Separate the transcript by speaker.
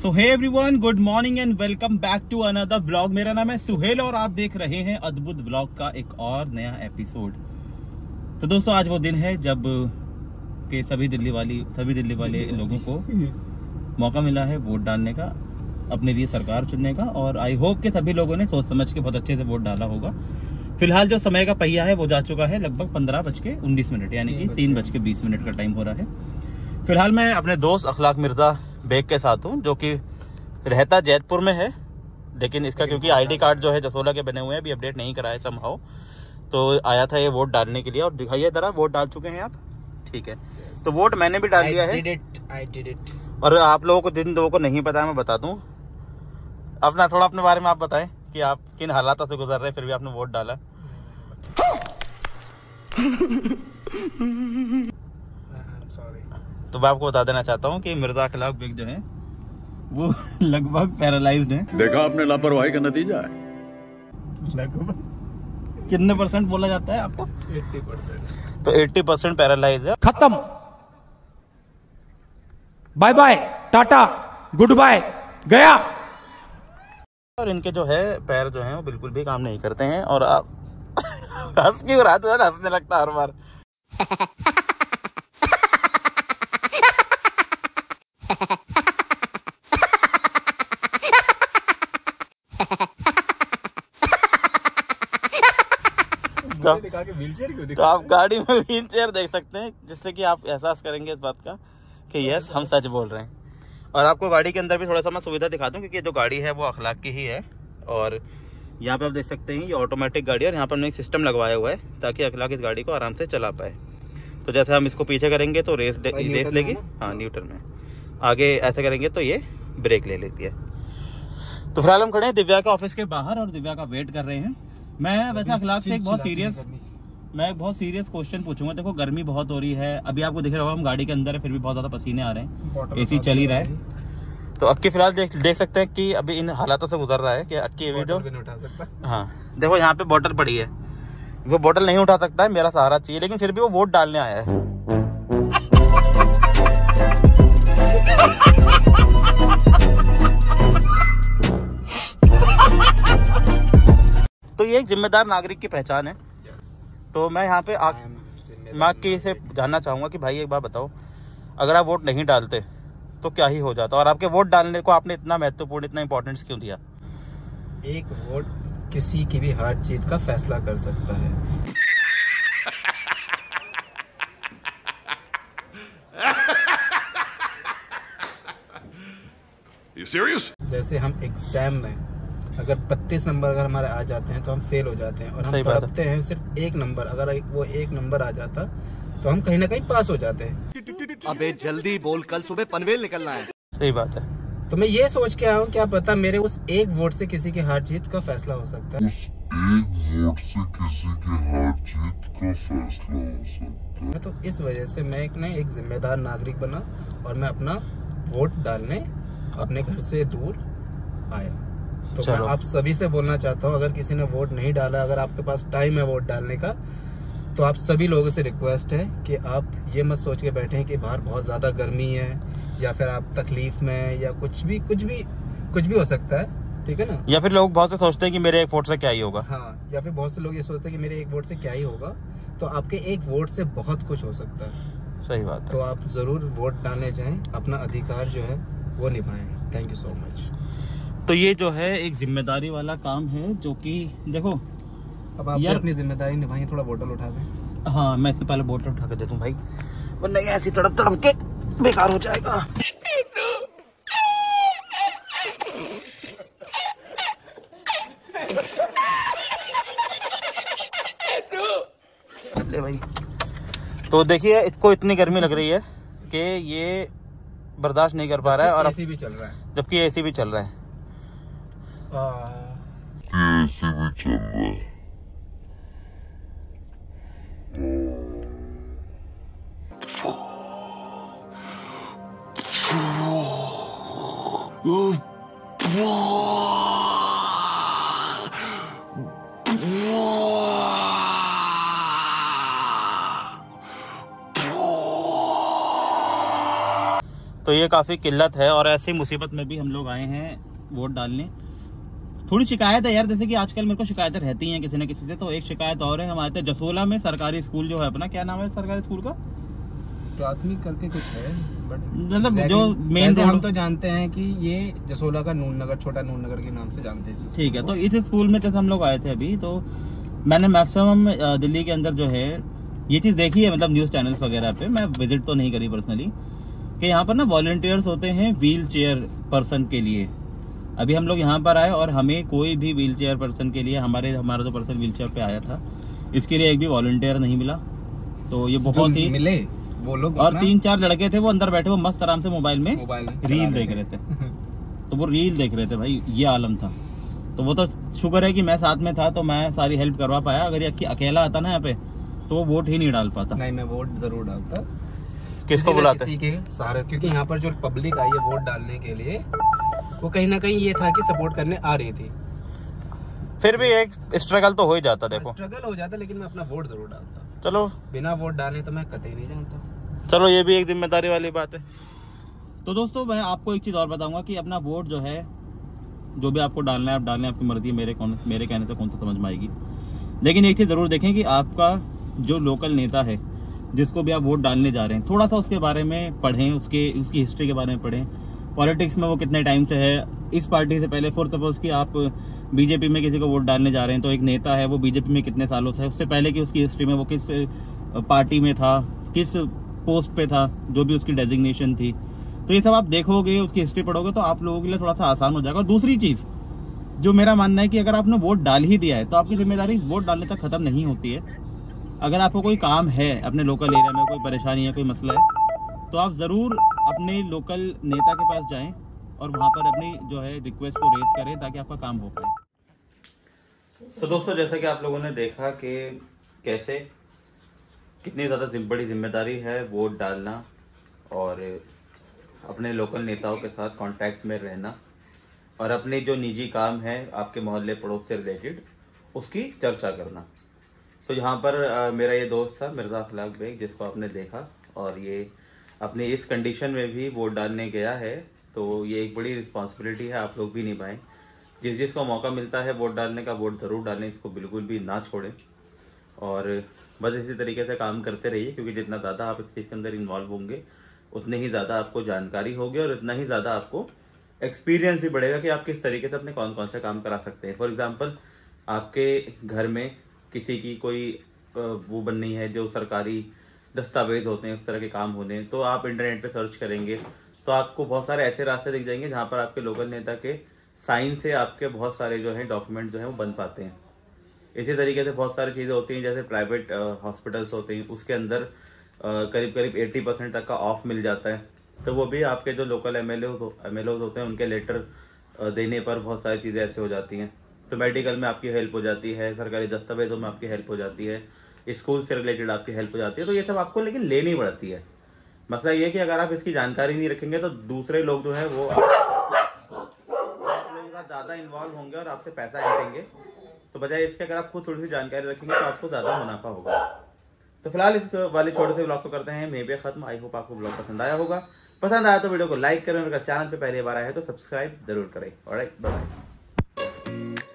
Speaker 1: So hey everyone, good morning and welcome back to another vlog. मेरा नाम है सुहेल और आप देख रहे हैं अद्भुत व्लॉग का एक और नया एपिसोड। तो दोस्तों, आज वो दिन है जब के सभी दिल्ली वाले लोगों को मौका मिला है वोट डालने का, अपने लिए सरकार चुनने का। और आई होप कि सभी लोगों ने सोच समझ के बहुत अच्छे से वोट डाला होगा। फिलहाल जो समय का पहिया है वो जा चुका है लगभग 15:19, यानी कि 3:20 का टाइम हो रहा है। फिलहाल मैं अपने दोस्त अखलाक मिर्जा बेग के साथ हूँ, जो कि रहता जैतपुर में है, लेकिन इसका क्योंकि आईडी कार्ड जो है जसोला के बने हुए हैं, अभी अपडेट नहीं कराया समहाउ, तो आया था ये वोट डालने के लिए। और दिखाइए जरा, वोट डाल चुके हैं आप? ठीक है, तो वोट मैंने भी डाल दिया है।
Speaker 2: I did it.
Speaker 1: और आप लोगों को, जिन लोगों को नहीं पता है, मैं बता दूं अपना, थोड़ा अपने बारे में आप बताएं कि आप किन हालातों से गुजर रहे हैं, फिर भी आपने वोट डाला। तो मैं आपको बता देना चाहता हूँ कि मिर्जा अखलाक बेग जो है वो लगभग पैरालाइज्ड है।
Speaker 3: देखा आपने लापरवाही का नतीजा है।
Speaker 1: लगभग कितने % बोला जाता है आपको?
Speaker 2: 80%।
Speaker 1: तो 80% पैरालाइज है।
Speaker 4: खत्म, bye bye, tata, good bye, गया।
Speaker 1: और इनके जो है पैर जो हैं वो बिल्कुल भी काम नहीं करते हैं। और आप हंस क्यों रहा था? हंसने लगता हर बार। तो आप गाड़ी में व्हील चेयर देख सकते हैं, जिससे कि आप एहसास करेंगे इस बात का कि यस, हम सच बोल रहे हैं। और आपको गाड़ी के अंदर भी थोड़ा सा मैं सुविधा दिखा दूं, क्योंकि जो गाड़ी है वो अखलाक की ही है। और यहाँ पे आप देख सकते हैं ये ऑटोमेटिक गाड़ी है, और यहाँ पर हमने एक सिस्टम लगवाया हुआ है ताकि अखलाक इस गाड़ी को आराम से चला पाए। तो जैसे हम इसको पीछे करेंगे तो रेस लेगी, हाँ न्यूटन में। आगे ऐसे करेंगे तो ये ब्रेक ले लेती है। तो फिलहाल हम खड़े हैं दिव्या के ऑफिस के बाहर और दिव्या का वेट कर रहे हैं। मैं वैसे अखलाक से एक बहुत सीरियस क्वेश्चन पूछूंगा। देखो, गर्मी बहुत हो रही है, अभी आपको दिख रहा होगा हम गाड़ी के अंदर है, फिर भी बहुत ज्यादा पसीने आ रहे हैं, एसी चल ही रहा है। तो अक्की फिलहाल देख सकते हैं कि अभी इन हालातों से गुजर रहा है कि अक्की वीडियो
Speaker 2: नहीं उठा सकता।
Speaker 1: हाँ देखो, यहाँ पे बोतल पड़ी है, वो बोतल नहीं उठा सकता है, मेरा सहारा चाहिए, लेकिन फिर भी वो वोट डालने आया है। तो ये एक जिम्मेदार नागरिक की पहचान है। तो मैं यहाँ पे मैं से जानना चाहूँगा कि भाई एक बात बताओ, अगर आप वोट नहीं डालते तो क्या ही हो जाता, और आपके वोट डालने को आपने इतना महत्वपूर्ण, इतना इम्पोर्टेंस क्यों दिया?
Speaker 2: एक वोट किसी की भी हार जीत का फैसला कर सकता है।
Speaker 3: You serious?
Speaker 2: जैसे हम एग्जाम में अगर 32 नंबर अगर हमारे आ जाते हैं तो हम फेल हो जाते हैं, और हम तड़पते हैं सिर्फ 1 नंबर। अगर वो 1 नंबर आ जाता तो हम कहीं ना कहीं पास हो जाते हैं।
Speaker 5: अबे जल्दी बोल, कल सुबह पनवेल निकलना है।
Speaker 1: सही बात है।
Speaker 2: तो मैं ये सोच के आया हूँ, क्या पता मेरे उस 1 वोट से किसी की हार जीत का फैसला हो सकता है।
Speaker 6: उस 1 वोट से किसी की हार जीत का फैसला हो सकता है।
Speaker 2: तो इस वजह से मैं एक जिम्मेदार नागरिक बना और मैं अपना वोट डालने अपने घर से दूर आया। तो मैं आप सभी से बोलना चाहता हूँ, अगर किसी ने वोट नहीं डाला, अगर आपके पास टाइम है वोट डालने का, तो आप सभी लोगों से रिक्वेस्ट है कि आप ये मत सोच के बैठे कि बाहर बहुत ज्यादा गर्मी है, या फिर आप तकलीफ में, या कुछ भी हो सकता है, ठीक है ना।
Speaker 1: या फिर लोग बहुत से सोचते हैं कि मेरे 1 वोट से क्या ही होगा।
Speaker 2: हाँ, या फिर बहुत से लोग ये सोचते हैं कि मेरे 1 वोट से क्या ही होगा। तो आपके 1 वोट से बहुत कुछ हो सकता है।
Speaker 1: सही बात है।
Speaker 2: तो आप जरूर वोट डालने जाएं, अपना अधिकार जो है वो निभाएं। Thank you so much.
Speaker 1: तो ये जो है एक जिम्मेदारी वाला काम है, जो कि देखो,
Speaker 2: अब आप अपनी जिम्मेदारी निभाएं, थोड़ा बोतल उठा दें।
Speaker 1: हाँ, मैं इससे पहले बोतल उठा के दे दूं भाई, वरना ये ऐसी तड़प के बेकार हो जाएगा। ले भाई। तो देखिए, इसको इतनी गर्मी लग रही है कि ये बर्दाश्त नहीं कर पा रहा है, और
Speaker 2: एसी भी चल रहा है,
Speaker 1: जबकि एसी भी चल रहा है।
Speaker 6: एसी भी चल रहा है।
Speaker 1: तो ये काफ़ी किल्लत है और ऐसी मुसीबत में भी हम लोग आए हैं वोट डालने। थोड़ी शिकायत है यार, जैसे कि आजकल मेरे को शिकायतें रहती हैं किसी न किसी से। तो एक शिकायत और है, हम आए थे जसोला में सरकारी स्कूल जो है अपना, क्या नाम है सरकारी स्कूल का?
Speaker 2: प्राथमिक करके कुछ है,
Speaker 1: मतलब जो मेन
Speaker 2: हम तो जानते हैं कि ये जसोला का नून नगर, छोटा नून नगर के नाम से जानते हैं।
Speaker 1: ठीक है, तो इस स्कूल में जैसे हम लोग आए थे अभी, तो मैंने मैक्सिमम दिल्ली के अंदर जो है ये चीज़ देखी है, मतलब न्यूज़ चैनल्स वगैरह पे, मैं विजिट तो नहीं करी पर्सनली, कि यहाँ पर ना वॉलंटियर्स होते हैं व्हील चेयर पर्सन के लिए। अभी हम लोग यहाँ पर आए और हमें कोई भी व्हील चेयर पर्सन के लिए, हमारा जो पर्सन व्हील चेयर पे आया था, इसके लिए एक भी वॉलंटियर नहीं मिला। तो ये बहुत ही
Speaker 2: मिले वो लोग,
Speaker 1: और 3-4 लड़के थे वो अंदर बैठे, वो मस्त आराम से मोबाइल में रील देख रहे थे। तो वो रील देख रहे थे भाई, ये आलम था। तो वो तो शुक्र है कि मैं साथ में था, तो मैं सारी हेल्प करवा पाया। अगर ये अकेला आता ना यहाँ पे तो वो वोट ही नहीं डाल पाता।
Speaker 2: नहीं, मैं वोट जरूर डालता।
Speaker 1: किसको बुलाते?
Speaker 2: किसी के सहारे, क्योंकि यहाँ पर जो पब्लिक आई है वोट डालने के लिए, वो कहीं ना कहीं ये था कि सपोर्ट करने आ रही थी।
Speaker 1: फिर भी एक स्ट्रगल तो हो ही जाता, देखो
Speaker 2: स्ट्रगल हो जाता, लेकिन मैं अपना वोट जरूर डालता।
Speaker 1: चलो,
Speaker 2: बिना वोट डाले तो मैं कतई नहीं जानता।
Speaker 1: चलो ये भी एक जिम्मेदारी वाली बात है। तो दोस्तों मैं आपको एक चीज़ और बताऊंगा कि अपना वोट जो है, जो भी आपको डालना है आप डालना है, आपकी मर्जी है। मेरे कहने से कौन सा समझ में आएगी। लेकिन एक चीज़ ज़रूर देखें कि आपका जो लोकल नेता है, जिसको भी आप वोट डालने जा रहे हैं, थोड़ा सा उसके बारे में पढ़ें, उसकी हिस्ट्री के बारे में पढ़ें। पॉलिटिक्स में वो कितने टाइम से है, इस पार्टी से पहले, फॉर सपोज कि आप बीजेपी में किसी को वोट डालने जा रहे हैं, तो एक नेता है वो बीजेपी में कितने सालों से है, उससे पहले की उसकी हिस्ट्री में वो किस पार्टी में था, किस पोस्ट पे था, जो भी उसकी डेजिग्नेशन थी। तो ये सब आप देखोगे, उसकी हिस्ट्री पढ़ोगे, तो आप लोगों के लिए थोड़ा सा आसान हो जाएगा। और दूसरी चीज़ जो मेरा मानना है कि अगर आपने वोट डाल ही दिया है तो आपकी जिम्मेदारी वोट डालने तक खत्म नहीं होती है। अगर आपको कोई काम है अपने लोकल एरिया में, कोई परेशानी है, कोई मसला है, तो आप ज़रूर अपने लोकल नेता के पास जाएं और वहाँ पर अपनी जो है रिक्वेस्ट को रेज करें ताकि आपका काम हो पाए। तो दोस्तों जैसा कि आप लोगों ने देखा कि कैसे कितनी ज़्यादा बड़ी जिम्मेदारी है वोट डालना और अपने लोकल नेताओं के साथ कांटेक्ट में रहना और अपने जो निजी काम है आपके मोहल्ले पड़ोस से रिलेटेड उसकी चर्चा करना। तो यहाँ पर मेरा ये दोस्त था मिर्ज़ा अखलाक बेग, जिसको आपने देखा, और ये अपनी इस कंडीशन में भी वोट डालने गया है। तो ये एक बड़ी रिस्पॉन्सिबिलिटी है, आप लोग भी निभाएं। जिसको मौका मिलता है वोट डालने का, वोट ज़रूर डालें, इसको बिल्कुल भी ना छोड़ें। और बस इसी तरीके से काम करते रहिए, क्योंकि जितना ज़्यादा आप इस चीज़ के अंदर इन्वॉल्व होंगे उतने ही ज़्यादा आपको जानकारी होगी और उतना ही ज़्यादा आपको एक्सपीरियंस भी बढ़ेगा कि आप किस तरीके से अपने कौन कौन से काम करा सकते हैं। फॉर एग्जांपल, आपके घर में किसी की कोई वो बननी है, जो सरकारी दस्तावेज होते हैं, उस तरह के काम होने, तो आप इंटरनेट पे सर्च करेंगे तो आपको बहुत सारे ऐसे रास्ते दिख जाएंगे जहाँ पर आपके लोकल नेता के साइन से आपके बहुत सारे जो है डॉक्यूमेंट जो है वो बन पाते हैं। इसी तरीके से बहुत सारी चीज़ें होती हैं, जैसे प्राइवेट हॉस्पिटल्स होते हैं, उसके अंदर करीब 80% तक का ऑफ मिल जाता है। तो वो भी आपके जो लोकल एमएलओ होते हैं उनके लेटर देने पर बहुत सारी चीज़ें ऐसे हो जाती हैं। तो मेडिकल में आपकी हेल्प हो जाती है, सरकारी दस्तावेजों में आपकी हेल्प हो जाती है, स्कूल से रिलेटेड आपकी हेल्प हो जाती है। तो ये सब आपको लेकिन लेनी पड़ती है। मसला ये है कि अगर आप इसकी जानकारी नहीं रखेंगे तो दूसरे लोग जो है वो ज़्यादा इन्वॉल्व होंगे और आपसे पैसा ऐंठेंगे। तो बजाय इसके अगर आप खुद थोड़ी सी जानकारी रखेंगे तो आपको ज़्यादा मुनाफा होगा। तो फिलहाल इस वाले छोटे से ब्लॉग को करते हैं मैं भी खत्म। आई होप आपको ब्लॉग पसंद आया होगा। पसंद आया तो वीडियो को लाइक करें और अगर चैनल पे पहली बार आए हैं तो सब्सक्राइब जरूर करें। Alright, bye bye.